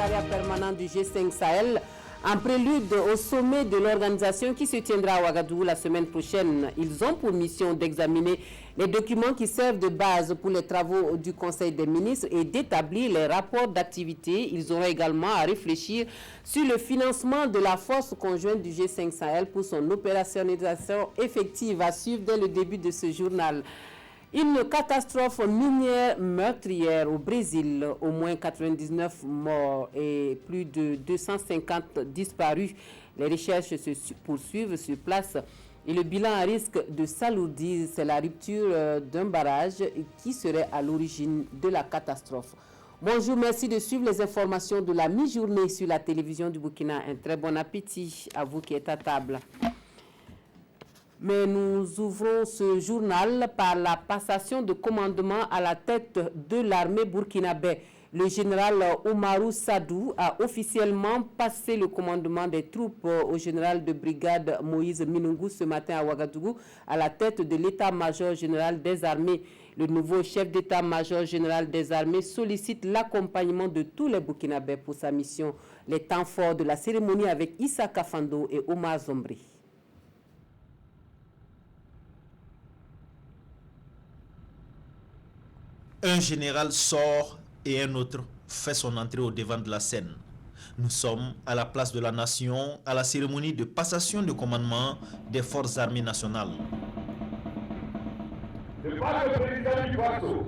secrétariat permanent du G5 Sahel en prélude au sommet de l'organisation qui se tiendra à Ouagadougou la semaine prochaine. Ils ont pour mission d'examiner les documents qui servent de base pour les travaux du Conseil des ministres et d'établir les rapports d'activité. Ils auront également à réfléchir sur le financement de la force conjointe du G5 Sahel pour son opérationnalisation effective à suivre dès le début de ce journal. Une catastrophe minière meurtrière au Brésil, au moins 99 morts et plus de 250 disparus. Les recherches se poursuivent sur place et le bilan risque de s'alourdir. C'est la rupture d'un barrage qui serait à l'origine de la catastrophe. Bonjour, merci de suivre les informations de la mi-journée sur la télévision du Burkina. Un très bon appétit à vous qui êtes à table. Mais nous ouvrons ce journal par la passation de commandement à la tête de l'armée burkinabé. Le général Oumarou Sadou a officiellement passé le commandement des troupes au général de brigade Moïse Minungou ce matin à Ouagadougou à la tête de l'état-major général des armées. Le nouveau chef d'état-major général des armées sollicite l'accompagnement de tous les Burkinabés pour sa mission. Les temps forts de la cérémonie avec Issa Kafando et Omar Zombri. Un général sort et un autre fait son entrée au devant de la scène. Nous sommes à la place de la nation, à la cérémonie de passation de commandement des forces armées nationales. De par le président du Faso,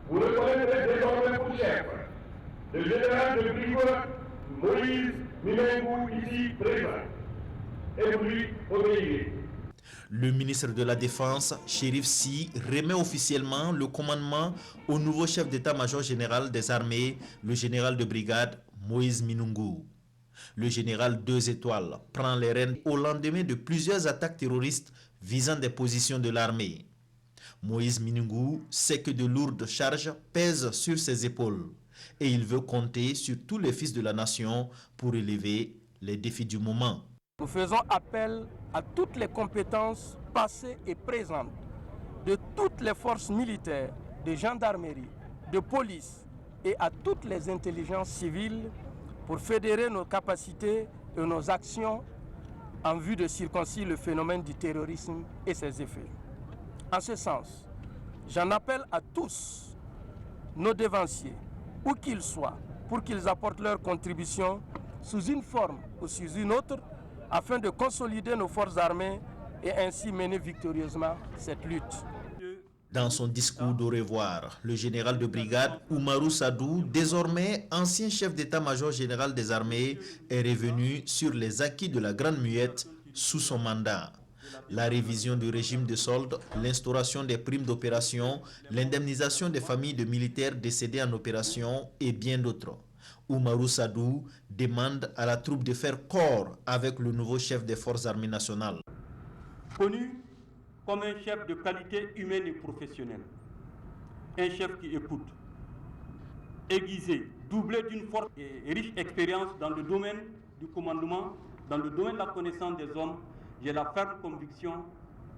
vous reconnaîtrez désormais pour chef le général de brigade Moïse Minungou ici présent, et vous lui obéirez. Le ministre de la Défense, Chérif Sy, remet officiellement le commandement au nouveau chef d'état-major général des armées, le général de brigade Moïse Minungou. Le général 2 étoiles prend les rênes au lendemain de plusieurs attaques terroristes visant des positions de l'armée. Moïse Minungou sait que de lourdes charges pèsent sur ses épaules et il veut compter sur tous les fils de la nation pour relever les défis du moment. Nous faisons appel à toutes les compétences passées et présentes de toutes les forces militaires, de gendarmerie, de police et à toutes les intelligences civiles pour fédérer nos capacités et nos actions en vue de circoncire le phénomène du terrorisme et ses effets. En ce sens, j'en appelle à tous nos devanciers, où qu'ils soient, pour qu'ils apportent leur contribution sous une forme ou sous une autre, afin de consolider nos forces armées et ainsi mener victorieusement cette lutte. Dans son discours d'au revoir, le général de brigade Oumarou Sadou, désormais ancien chef d'état-major général des armées, est revenu sur les acquis de la Grande Muette sous son mandat. La révision du régime de solde, l'instauration des primes d'opération, l'indemnisation des familles de militaires décédés en opération et bien d'autres. Oumarou Sadou demande à la troupe de faire corps avec le nouveau chef des forces armées nationales. Connu comme un chef de qualité humaine et professionnelle, un chef qui écoute, aiguisé, doublé d'une forte et riche expérience dans le domaine du commandement, dans le domaine de la connaissance des hommes, j'ai la ferme conviction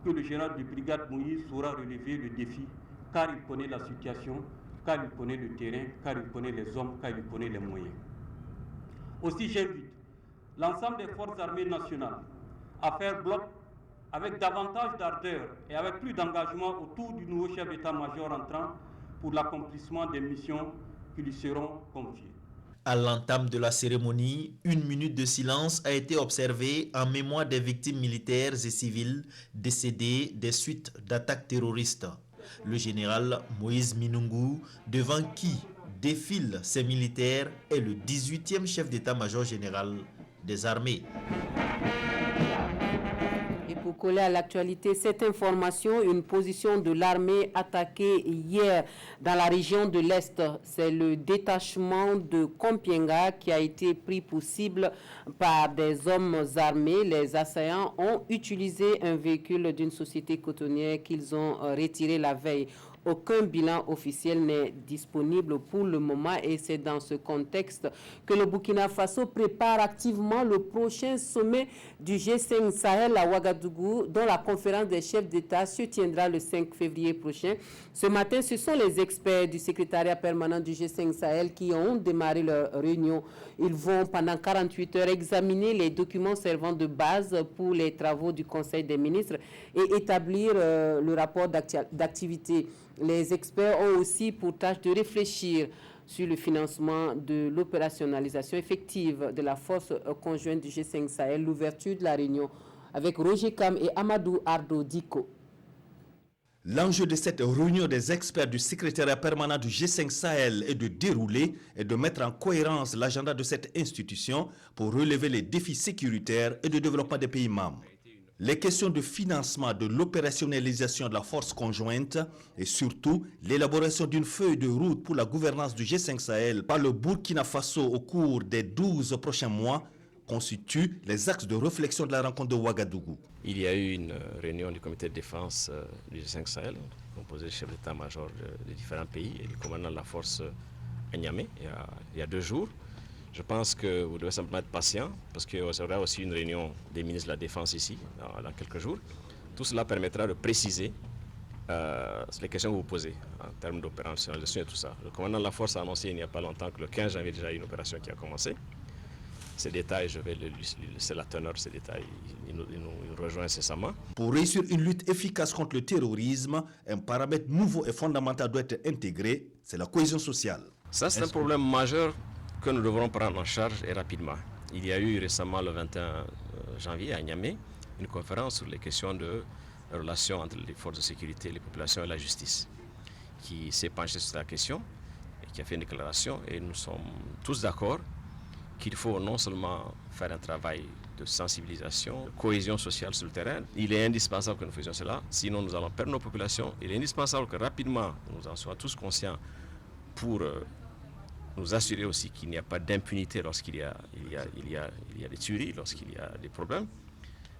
que le général de brigade Moïse saura relever le défi car il connaît la situation, car il connaît le terrain, car il connaît les hommes, car il connaît les moyens. Aussi, j'invite l'ensemble des forces armées nationales à faire bloc avec davantage d'ardeur et avec plus d'engagement autour du nouveau chef d'état-major entrant pour l'accomplissement des missions qui lui seront confiées. À l'entame de la cérémonie, une minute de silence a été observée en mémoire des victimes militaires et civiles décédées des suites d'attaques terroristes. Le général Moïse Minungou, devant qui défilent ces militaires, est le 18e chef d'état-major général des armées. Et pour coller à l'actualité, cette information, une position de l'armée attaquée hier dans la région de l'Est. C'est le détachement de Kompienga qui a été pris pour cible par des hommes armés. Les assaillants ont utilisé un véhicule d'une société cotonnière qu'ils ont retiré la veille. aucun bilan officiel n'est disponible pour le moment et c'est dans ce contexte que le Burkina Faso prépare activement le prochain sommet du G5 Sahel à Ouagadougou, dont la conférence des chefs d'État se tiendra le 5 février prochain. Ce matin, ce sont les experts du secrétariat permanent du G5 Sahel qui ont démarré leur réunion. Ils vont pendant 48 heures examiner les documents servant de base pour les travaux du Conseil des ministres et établir le rapport d'activité. Les experts ont aussi pour tâche de réfléchir sur le financement de l'opérationnalisation effective de la force conjointe du G5 Sahel, l'ouverture de la réunion avec Roger Kam et Amadou Ardo Diko. L'enjeu de cette réunion des experts du secrétariat permanent du G5 Sahel est de dérouler et de mettre en cohérence l'agenda de cette institution pour relever les défis sécuritaires et de développement des pays membres. Les questions de financement de l'opérationnalisation de la force conjointe et surtout l'élaboration d'une feuille de route pour la gouvernance du G5 Sahel par le Burkina Faso au cours des 12 prochains mois constituent les axes de réflexion de la rencontre de Ouagadougou. Il y a eu une réunion du comité de défense du G5 Sahel, composé de chefs d'état-major de différents pays et du commandant de la force à Niamey il y a 2 jours. Je pense que vous devez simplement être patient parce qu'il y aura aussi une réunion des ministres de la Défense ici dans quelques jours. Tout cela permettra de préciser les questions que vous posez en termes d'opérationnalisation et tout ça. Le commandant de la force a annoncé il n'y a pas longtemps que le 15 janvier déjà une opération qui a commencé. Ces détails, je vais laisser la teneur de ces détails, il nous rejoint incessamment. Pour réussir une lutte efficace contre le terrorisme, un paramètre nouveau et fondamental doit être intégré, c'est la cohésion sociale. Ça, c'est un problème majeur que nous devrons prendre en charge et rapidement. Il y a eu récemment, le 21 janvier, à Niamey, une conférence sur les questions de relations entre les forces de sécurité, les populations et la justice, qui s'est penchée sur la question et qui a fait une déclaration. Et nous sommes tous d'accord qu'il faut non seulement faire un travail de sensibilisation, de cohésion sociale sur le terrain. Il est indispensable que nous faisions cela, sinon nous allons perdre nos populations. Il est indispensable que rapidement nous en soyons tous conscients pour nous assurer aussi qu'il n'y a pas d'impunité lorsqu'il y a des tueries, lorsqu'il y a des problèmes.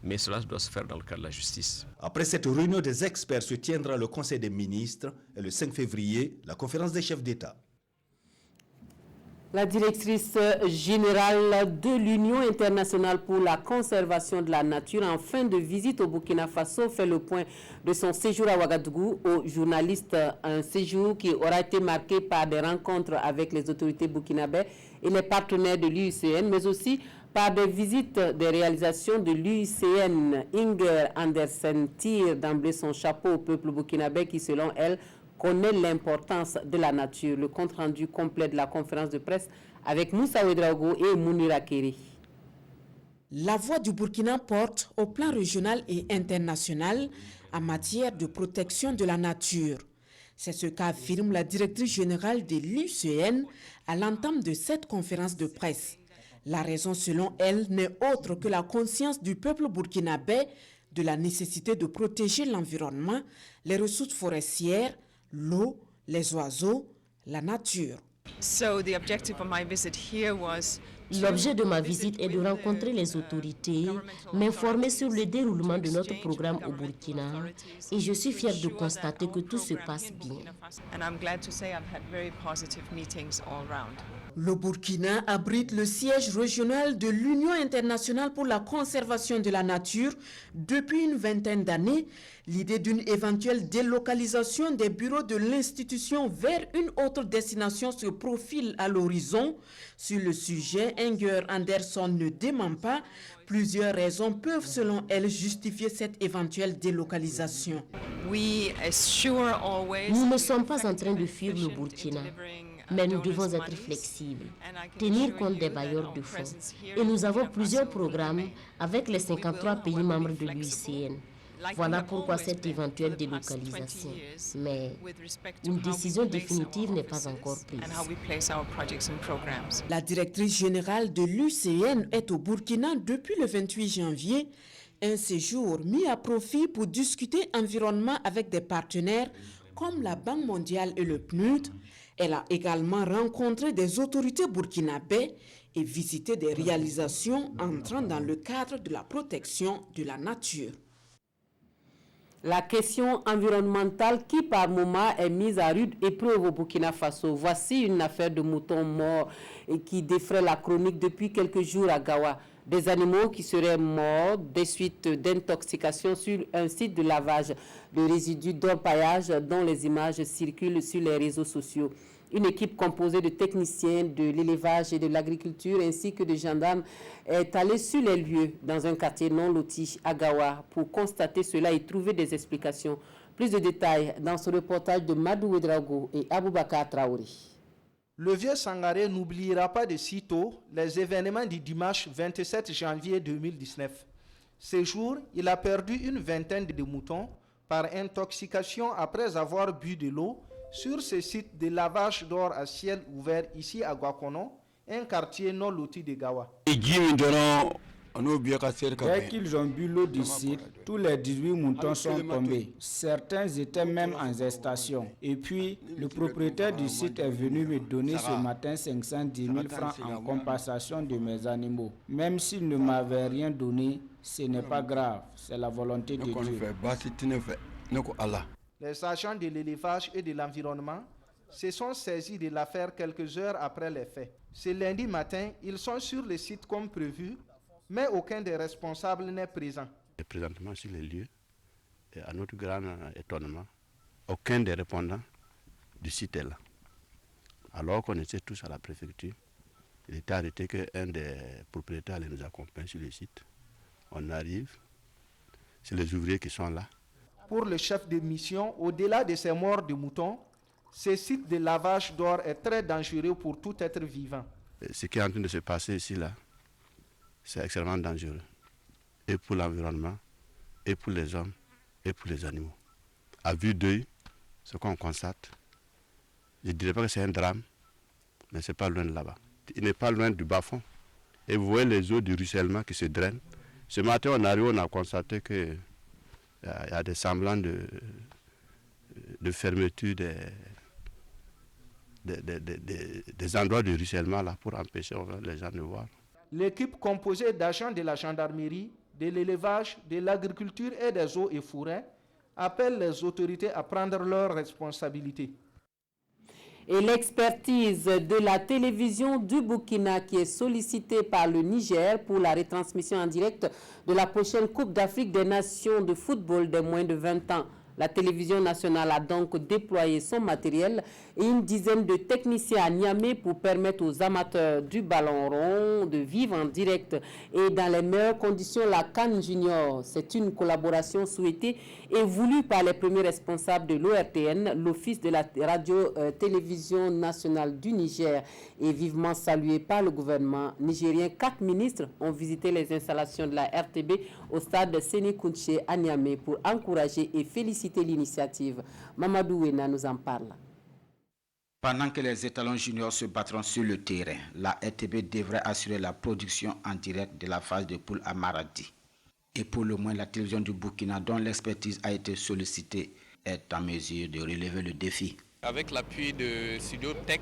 Mais cela doit se faire dans le cadre de la justice. Après cette réunion des experts se tiendra le Conseil des ministres et le 5 février, la conférence des chefs d'État. La directrice générale de l'Union internationale pour la conservation de la nature, en fin de visite au Burkina Faso, fait le point de son séjour à Ouagadougou aux journalistes. Un séjour qui aura été marqué par des rencontres avec les autorités burkinabées et les partenaires de l'UICN, mais aussi par des visites des réalisations de l'UICN. Inger Andersen tire d'emblée son chapeau au peuple burkinabé qui, selon elle, connaît l'importance de la nature. Le compte-rendu complet de la conférence de presse avec Moussa Ouedraogo et Mounira Keri. La voix du Burkina porte au plan régional et international en matière de protection de la nature. C'est ce qu'affirme la directrice générale de l'UICN à l'entame de cette conférence de presse. La raison, selon elle, n'est autre que la conscience du peuple burkinabé de la nécessité de protéger l'environnement, les ressources forestières, l'eau, les oiseaux, la nature. L'objet de ma visite est de rencontrer les autorités, m'informer sur le déroulement de notre programme au Burkina et je suis fière de constater que tout se passe bien. Le Burkina abrite le siège régional de l'Union internationale pour la conservation de la nature depuis une vingtaine d'années. L'idée d'une éventuelle délocalisation des bureaux de l'institution vers une autre destination se profile à l'horizon. Sur le sujet, Inger Andersen ne dément pas. Plusieurs raisons peuvent, selon elle, justifier cette éventuelle délocalisation. Nous ne sommes pas en train de fuir le Burkina, mais nous devons être flexibles, tenir compte des bailleurs de fonds. Et nous avons plusieurs programmes avec les 53 pays membres de l'UICN. Voilà pourquoi cette éventuelle délocalisation. Mais une décision définitive n'est pas encore prise. La directrice générale de l'UICN est au Burkina depuis le 28 janvier. Un séjour mis à profit pour discuter environnement avec des partenaires comme la Banque mondiale et le PNUD. Elle a également rencontré des autorités burkinabées et visité des réalisations entrant dans le cadre de la protection de la nature. La question environnementale qui par moment est mise à rude épreuve au Burkina Faso. Voici une affaire de moutons morts et qui défraie la chronique depuis quelques jours à Gawa. Des animaux qui seraient morts des suites d'intoxication sur un site de lavage de résidus d'orpaillage dont les images circulent sur les réseaux sociaux. Une équipe composée de techniciens de l'élevage et de l'agriculture ainsi que de gendarmes est allée sur les lieux dans un quartier non loti à Gawa pour constater cela et trouver des explications. Plus de détails dans ce reportage de Madou Ouedraogo et Aboubakar Traoré. Le vieux Sangaré n'oubliera pas de sitôt les événements du dimanche 27 janvier 2019. Ce jour, il a perdu une vingtaine de moutons par intoxication après avoir bu de l'eau sur ce site de lavage d'or à ciel ouvert ici à Gwakono, un quartier non loti de Gawa. Dès qu'ils ont bu l'eau du site, tous les 18 moutons sont tombés. Certains étaient même en gestation. Et puis, le propriétaire du site est venu me donner ce matin 510 000 francs en compensation de mes animaux. Même s'il ne m'avait rien donné, ce n'est pas grave. C'est la volonté de Dieu. Les agents de l'élevage et de l'environnement se sont saisis de l'affaire quelques heures après les faits. Ce lundi matin, ils sont sur le site comme prévu, mais aucun des responsables n'est présent. Présentement sur les lieux, et à notre grand étonnement, aucun des répondants du site est là. Alors qu'on était tous à la préfecture, il était arrêté qu'un des propriétaires nous accompagne sur le site. On arrive, c'est les ouvriers qui sont là. Pour le chef de mission, au-delà de ces morts de moutons, ce site de lavage d'or est très dangereux pour tout être vivant. Ce qui est en train de se passer ici, là, c'est extrêmement dangereux. Et pour l'environnement, et pour les hommes, et pour les animaux. À vue d'œil, ce qu'on constate, je ne dirais pas que c'est un drame, mais ce n'est pas loin de là-bas. Il n'est pas loin du bas-fond. Et vous voyez les eaux du ruissellement qui se drainent. Ce matin, on arrive, on a constaté que il y a des semblants de fermeture des endroits de ruissellement là, pour empêcher les gens de voir. L'équipe composée d'agents de la gendarmerie, de l'élevage, de l'agriculture et des eaux et forêts appelle les autorités à prendre leurs responsabilités. Et l'expertise de la télévision du Burkina qui est sollicitée par le Niger pour la retransmission en direct de la prochaine Coupe d'Afrique des Nations de football des moins de 20 ans. La télévision nationale a donc déployé son matériel et une dizaine de techniciens à Niamey pour permettre aux amateurs du ballon rond de vivre en direct et dans les meilleures conditions la CAN Junior. C'est une collaboration souhaitée et voulue par les premiers responsables de l'ORTN, l'Office de la radio-télévision nationale du Niger, et vivement saluée par le gouvernement nigérien. 4 ministres ont visité les installations de la RTB au stade Séné-Kounché à Niamey pour encourager et féliciter l'initiative. Mamadou Wena nous en parle. Pendant que les étalons juniors se battront sur le terrain, la RTB devrait assurer la production en direct de la phase de poule à Maradi. Et pour le moins, la télévision du Burkina, dont l'expertise a été sollicitée, est en mesure de relever le défi. Avec l'appui de Studio Tech,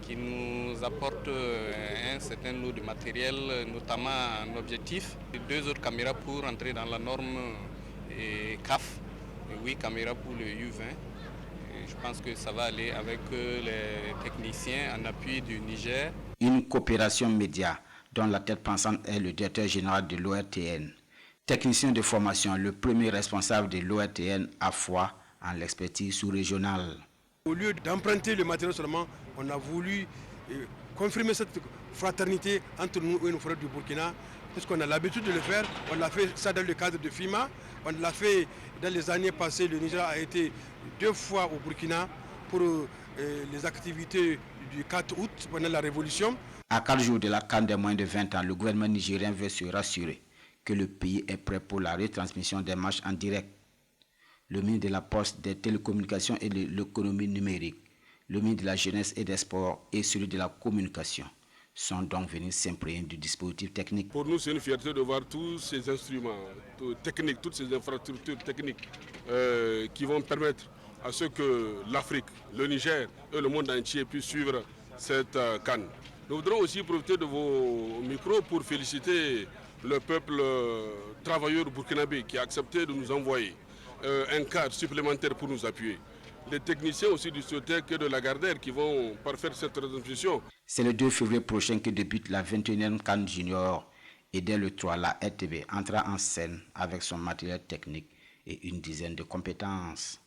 qui nous apporte un certain lot de matériel, notamment un objectif, 2 autres caméras pour entrer dans la norme CAF, 8 caméras pour le U20. Je pense que ça va aller avec les techniciens en appui du Niger. Une coopération média dont la tête pensante est le directeur général de l'ORTN. Technicien de formation, le premier responsable de l'ORTN a foi en l'expertise sous-régionale. Au lieu d'emprunter le matériel seulement, on a voulu confirmer cette fraternité entre nous et nos frères du Burkina, puisqu'on a l'habitude de le faire. On l'a fait ça dans le cadre de FIMA, on l'a fait dans les années passées. Le Niger a été 2 fois au Burkina pour les activités du 4 août pendant la Révolution. À 4 jours de la CAN des moins de 20 ans, le gouvernement nigérien veut se rassurer que le pays est prêt pour la retransmission des matchs en direct. Le ministre de la Poste, des Télécommunications et de l'Économie numérique, le ministre de la Jeunesse et des Sports et celui de la Communication sont donc venus s'imprégner du dispositif technique. Pour nous, c'est une fierté de voir tous ces instruments techniques, toutes ces infrastructures techniques qui vont permettre à ce que l'Afrique, le Niger et le monde entier puissent suivre cette CAN. Nous voudrons aussi profiter de vos micros pour féliciter le peuple travailleur burkinabé qui a accepté de nous envoyer un cadre supplémentaire pour nous appuyer. Les techniciens aussi du SOTEC et de Lagardère qui vont parfaire cette transmission. C'est le 2 février prochain que débute la 21e CAN Junior et dès le 3, la RTV entrera en scène avec son matériel technique et une dizaine de compétences.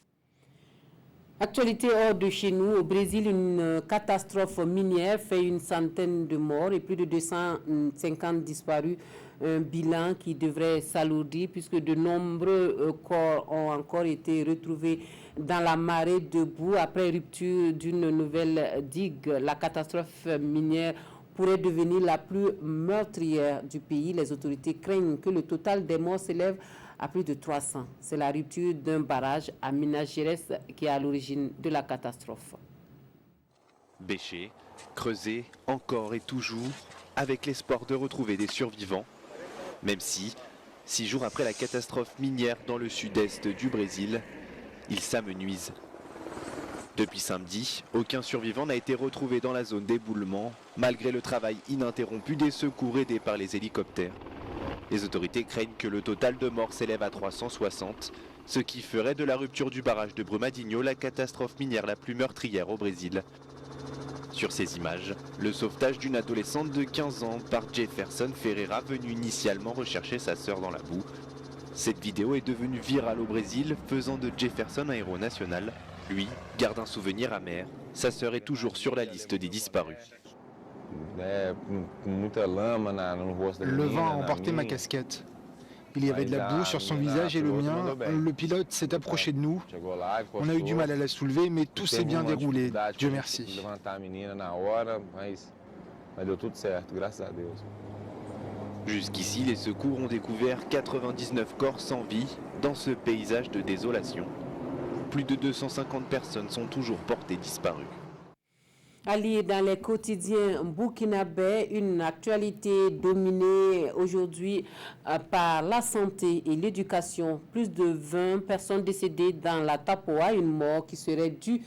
Actualité hors de chez nous, au Brésil, une catastrophe minière fait une centaine de morts et plus de 250 disparus. Un bilan qui devrait s'alourdir puisque de nombreux corps ont encore été retrouvés dans la marée de boue après rupture d'une nouvelle digue. La catastrophe minière pourrait devenir la plus meurtrière du pays. Les autorités craignent que le total des morts s'élève à plus de 300. C'est la rupture d'un barrage à Minas Gerais qui est à l'origine de la catastrophe. Bêcher, creuser, encore et toujours, avec l'espoir de retrouver des survivants, même si, 6 jours après la catastrophe minière dans le sud-est du Brésil, ils s'amenuisent. Depuis samedi, aucun survivant n'a été retrouvé dans la zone d'éboulement, malgré le travail ininterrompu des secours aidés par les hélicoptères. Les autorités craignent que le total de morts s'élève à 360, ce qui ferait de la rupture du barrage de Brumadinho la catastrophe minière la plus meurtrière au Brésil. Sur ces images, le sauvetage d'une adolescente de 15 ans par Jefferson Ferreira, venu initialement rechercher sa sœur dans la boue. Cette vidéo est devenue virale au Brésil, faisant de Jefferson un héros national. Lui garde un souvenir amer, sa sœur est toujours sur la liste des disparus. Le vent a emporté ma casquette. Il y avait de la boue sur son visage et le mien. Le pilote s'est approché de nous. On a eu du mal à la soulever, mais tout s'est bien déroulé. Dieu merci. Jusqu'ici, les secours ont découvert 99 corps sans vie dans ce paysage de désolation. Plus de 250 personnes sont toujours portées disparues. Allié dans les quotidiens burkinabés, une actualité dominée aujourd'hui par la santé et l'éducation. Plus de 20 personnes décédées dans la Tapoa, une mort qui serait due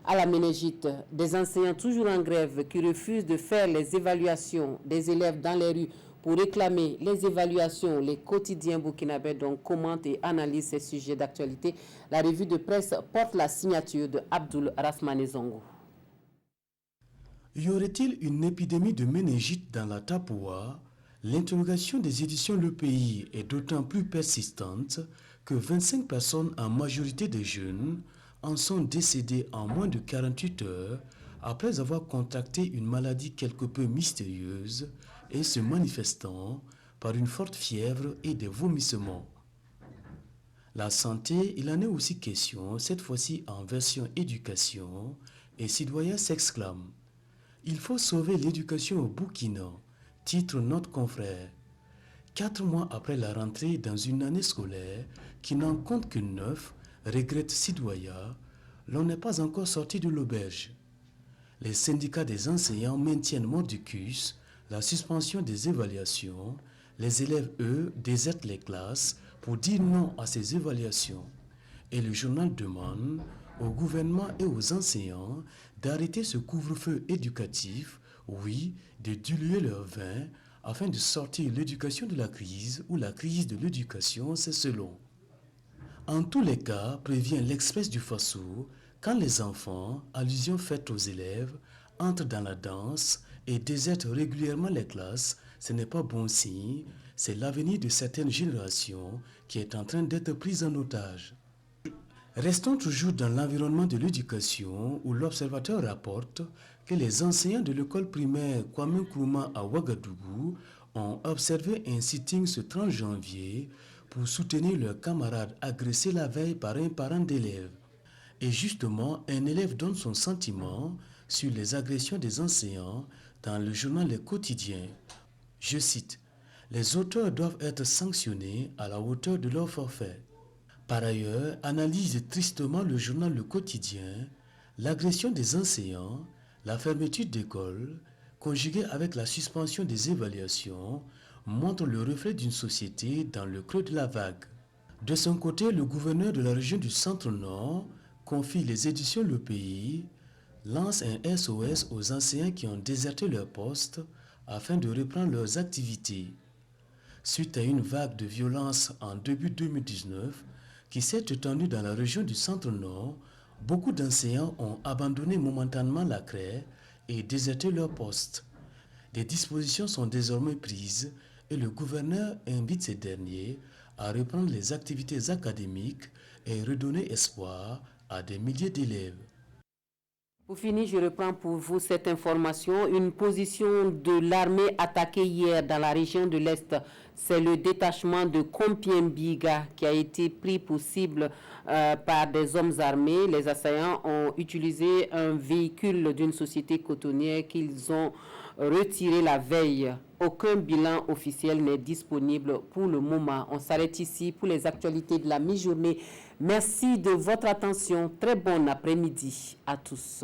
à la méningite. Des enseignants toujours en grève qui refusent de faire les évaluations des élèves dans les rues pour réclamer les évaluations. Les quotidiens burkinabés donc commentent et analysent ces sujets d'actualité. La revue de presse porte la signature de Abdoul Rasmane Zongo. Y aurait-il une épidémie de méningite dans la Tapoa? L'interrogation des éditions Le Pays est d'autant plus persistante que 25 personnes, en majorité des jeunes, en sont décédées en moins de 48 heures après avoir contracté une maladie quelque peu mystérieuse et se manifestant par une forte fièvre et des vomissements. La santé, il en est aussi question, cette fois-ci en version éducation, et citoyens s'exclament. Il faut sauver l'éducation au Burkina, titre notre confrère. 4 mois après la rentrée dans une année scolaire qui n'en compte que 9, regrette Sidoya, l'on n'est pas encore sorti de l'auberge. Les syndicats des enseignants maintiennent mordicus la suspension des évaluations. Les élèves, eux, désertent les classes pour dire non à ces évaluations. Et le journal demande au gouvernement et aux enseignants d'arrêter ce couvre-feu éducatif, oui, de diluer leur vin afin de sortir l'éducation de la crise ou la crise de l'éducation, c'est selon. En tous les cas, prévient l'Express du Faso, quand les enfants, allusion faite aux élèves, entrent dans la danse et désertent régulièrement les classes, ce n'est pas bon signe, c'est l'avenir de certaines générations qui est en train d'être prise en otage. Restons toujours dans l'environnement de l'éducation où l'observateur rapporte que les enseignants de l'école primaire Kwame Nkrumah à Ouagadougou ont observé un sitting ce 30 janvier pour soutenir leurs camarades agressés la veille par un parent d'élève. Et justement, un élève donne son sentiment sur les agressions des enseignants dans le journal Le Quotidien. Je cite, « Les auteurs doivent être sanctionnés à la hauteur de leur forfait. » Par ailleurs, analyse tristement le journal Le Quotidien, l'agression des enseignants, la fermeture d'écoles, conjuguée avec la suspension des évaluations, montre le reflet d'une société dans le creux de la vague. De son côté, le gouverneur de la région du Centre-Nord confie les éditions Le Pays, lance un SOS aux enseignants qui ont déserté leur poste afin de reprendre leurs activités. Suite à une vague de violence en début 2019, qui s'est étendue dans la région du centre-nord, beaucoup d'enseignants ont abandonné momentanément la craie et déserté leur poste. Des dispositions sont désormais prises et le gouverneur invite ces derniers à reprendre les activités académiques et redonner espoir à des milliers d'élèves. Pour finir, je reprends pour vous cette information. Une position de l'armée attaquée hier dans la région de l'Est. C'est le détachement de Kompiembiga qui a été pris pour cible par des hommes armés. Les assaillants ont utilisé un véhicule d'une société cotonnière qu'ils ont retiré la veille. Aucun bilan officiel n'est disponible pour le moment. On s'arrête ici pour les actualités de la mi-journée. Merci de votre attention. Très bon après-midi à tous.